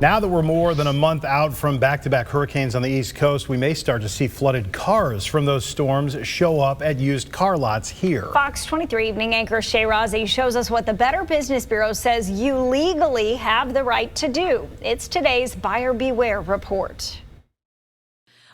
Now that we're more than a month out from back-to-back hurricanes on the East Coast, we may start to see flooded cars from those storms show up at used car lots here. Fox 23 evening anchor Shay Razi shows us what the Better Business Bureau says you legally have the right to do. It's today's Buyer Beware report.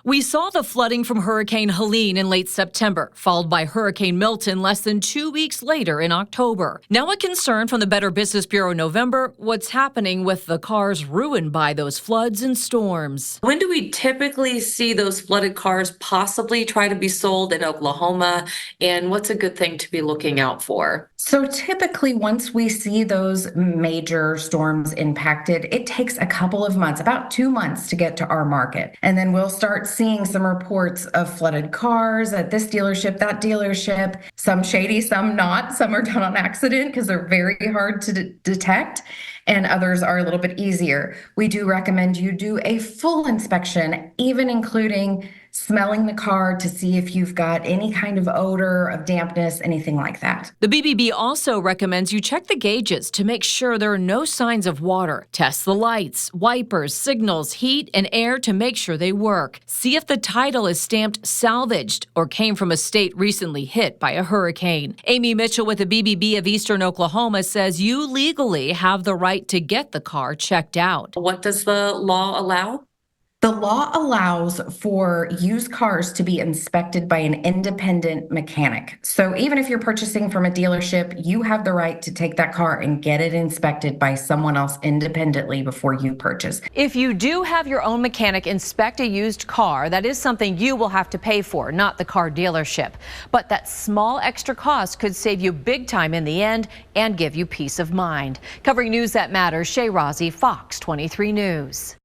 We saw the flooding from Hurricane Helene in late September, followed by Hurricane Milton less than 2 weeks later in October. Now a concern from the Better Business Bureau in November, what's happening with the cars ruined by those floods and storms. When do we typically see those flooded cars possibly try to be sold in Oklahoma? And what's a good thing to be looking out for? So typically once we see those major storms impacted, it takes a couple of months, about 2 months to get to our market. And then we'll start seeing some reports of flooded cars at this dealership, that dealership, some shady, some not. Some are done on accident because they're very hard to detect, and others are a little bit easier. We do recommend you do a full inspection, even including smelling the car to see if you've got any kind of odor of dampness, anything like that. The BBB also recommends you check the gauges to make sure there are no signs of water. Test the lights, wipers, signals, heat, and air to make sure they work. See if the title is stamped salvaged or came from a state recently hit by a hurricane. Amy Mitchell with the BBB of Eastern Oklahoma says you legally have the right to get the car checked out. What does the law allow? The law allows for used cars to be inspected by an independent mechanic. So even if you're purchasing from a dealership, you have the right to take that car and get it inspected by someone else independently before you purchase. If you do have your own mechanic inspect a used car, that is something you will have to pay for, not the car dealership. But that small extra cost could save you big time in the end and give you peace of mind. Covering news that matters, Shay Razi, Fox 23 News.